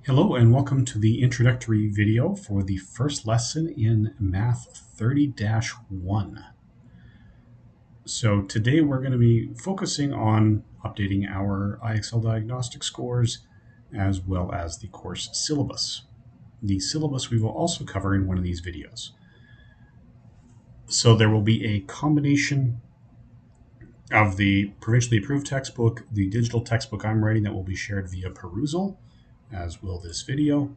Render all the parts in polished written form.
Hello and welcome to the introductory video for the first lesson in Math 30-1. So today we're going to be focusing on updating our IXL diagnostic scores as well as the course syllabus. The syllabus we will also cover in one of these videos. So there will be a combination of the provincially approved textbook, the digital textbook I'm writing that will be shared via Perusal, as will this video,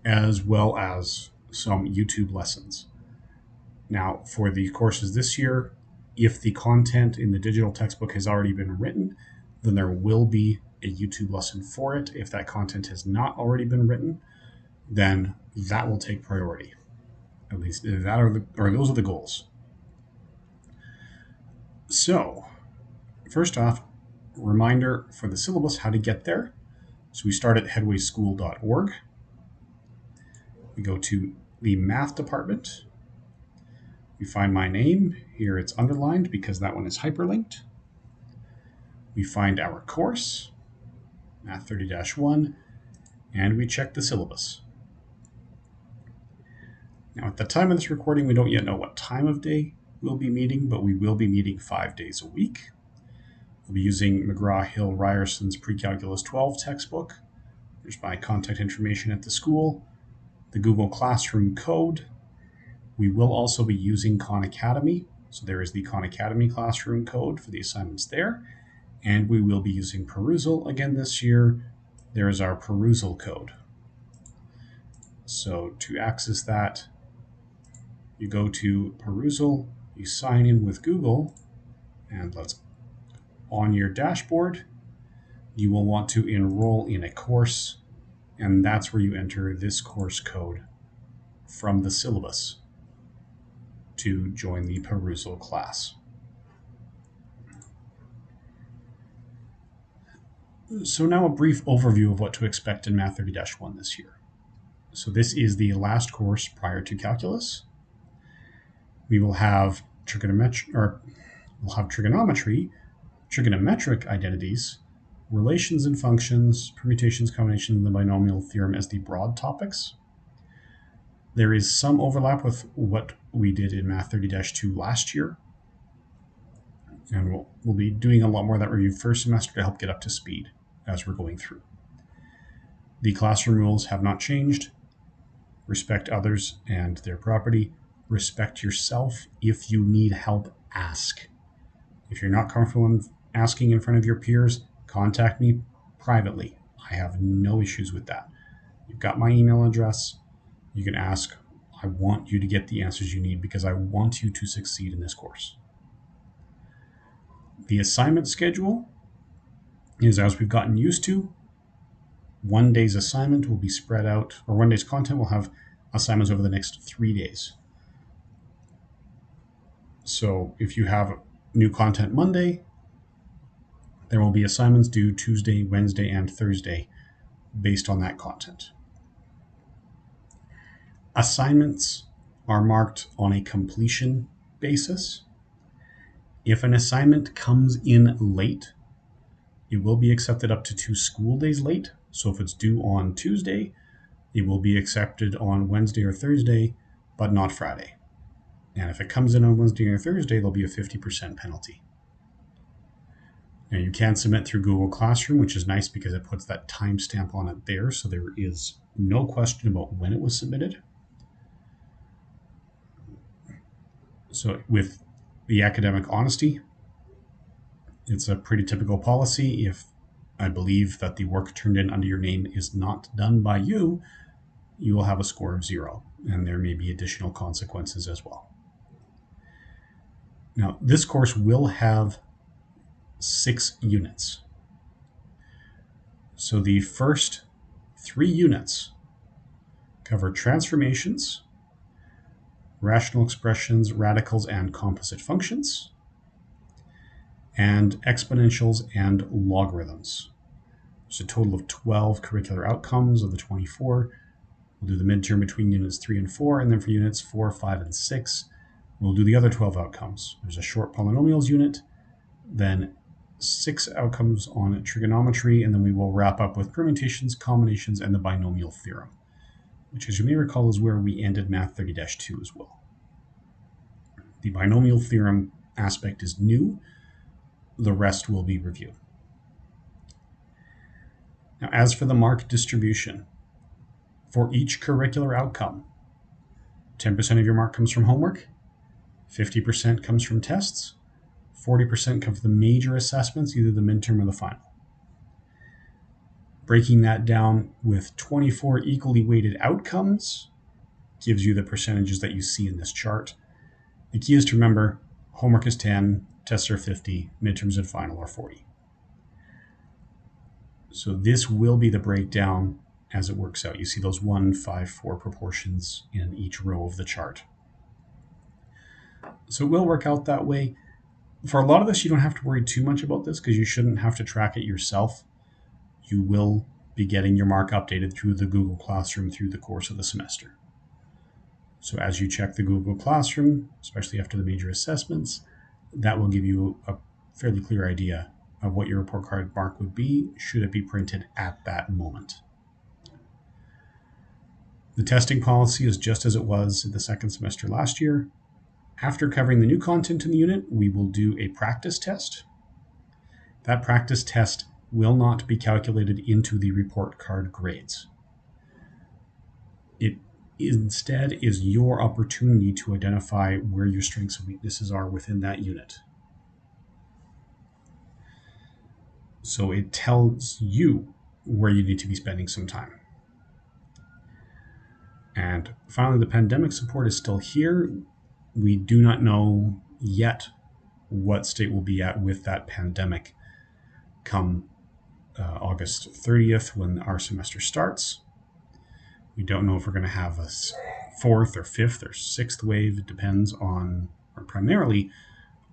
as well as some YouTube lessons. Now, for the courses this year, if the content in the digital textbook has already been written, then there will be a YouTube lesson for it. If that content has not already been written, then that will take priority. At least that or those are the goals. So, first off, reminder for the syllabus, how to get there. So we start at headwayschool.org. We go to the math department. We find my name. Here it's underlined because that one is hyperlinked. We find our course, Math 30-1, and we check the syllabus. Now, at the time of this recording, we don't yet know what time of day we'll be meeting, but we will be meeting 5 days a week. We'll be using McGraw-Hill Ryerson's Pre-Calculus 12 textbook. There's my contact information at the school, the Google Classroom code. We will also be using Khan Academy. So there is the Khan Academy classroom code for the assignments there. And we will be using Perusal again this year. There is our Perusal code. So to access that, you go to Perusal, you sign in with Google, and on your dashboard, you will want to enroll in a course, and that's where you enter this course code from the syllabus to join the Perusal class. So now a brief overview of what to expect in Math 30-1 this year. So this is the last course prior to calculus. We will have trigonometry, trigonometric identities, relations and functions, permutations, combinations, and the binomial theorem as the broad topics. There is some overlap with what we did in Math 30-2 last year. And we'll be doing a lot more of that review first semester to help get up to speed as we're going through. The classroom rules have not changed. Respect others and their property. Respect yourself. If you need help, ask. If you're not comfortable in asking in front of your peers, contact me privately. I have no issues with that. You've got my email address. You can ask. I want you to get the answers you need because I want you to succeed in this course. The assignment schedule is as we've gotten used to. One day's assignment will be spread out, or one day's content will have assignments over the next 3 days. So if you have new content Monday, there will be assignments due Tuesday, Wednesday, and Thursday based on that content. Assignments are marked on a completion basis. If an assignment comes in late, it will be accepted up to 2 school days late. So if it's due on Tuesday, it will be accepted on Wednesday or Thursday, but not Friday. And if it comes in on Wednesday or Thursday, there'll be a 50% penalty. Now you can submit through Google Classroom, which is nice because it puts that timestamp on it there, so there is no question about when it was submitted. So with the academic honesty, it's a pretty typical policy. If I believe that the work turned in under your name is not done by you, you will have a score of 0, and there may be additional consequences as well. Now, this course will have 6 units. So the first 3 units cover transformations, rational expressions, radicals, and composite functions, and exponentials and logarithms. There's a total of 12 curricular outcomes of the 24. We'll do the midterm between units 3 and 4, and then for units 4, 5, and 6, we'll do the other 12 outcomes. There's a short polynomials unit, then 6 outcomes on trigonometry, and then we will wrap up with permutations, combinations, and the binomial theorem, which, as you may recall, is where we ended Math 30-2 as well. The binomial theorem aspect is new. The rest will be review. Now, as for the mark distribution, for each curricular outcome, 10% of your mark comes from homework, 50% comes from tests, 40% comes from the major assessments, either the midterm or the final. Breaking that down with 24 equally weighted outcomes gives you the percentages that you see in this chart. The key is to remember homework is 10, tests are 50, midterms and final are 40. So this will be the breakdown as it works out. You see those 1, 5, 4 proportions in each row of the chart. So it will work out that way. For a lot of this, you don't have to worry too much about this because you shouldn't have to track it yourself. You will be getting your mark updated through the Google Classroom through the course of the semester. So as you check the Google Classroom, especially after the major assessments, that will give you a fairly clear idea of what your report card mark would be should it be printed at that moment. The testing policy is just as it was in the second semester last year. After covering the new content in the unit, we will do a practice test. That practice test will not be calculated into the report card grades. It instead is your opportunity to identify where your strengths and weaknesses are within that unit. So it tells you where you need to be spending some time. And finally, the pandemic support is still here. We do not know yet what state we'll be at with that pandemic come August 30th when our semester starts. We don't know if we're going to have a 4th or 5th or 6th wave. It depends on, or primarily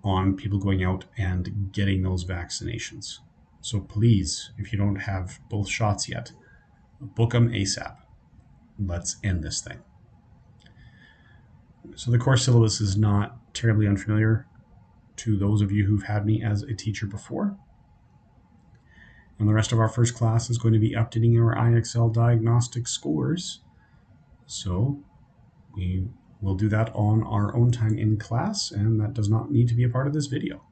on, people going out and getting those vaccinations. So please, if you don't have both shots yet, book them ASAP. Let's end this thing. So the course syllabus is not terribly unfamiliar to those of you who've had me as a teacher before. And the rest of our first class is going to be updating our IXL diagnostic scores. So we will do that on our own time in class, and that does not need to be a part of this video.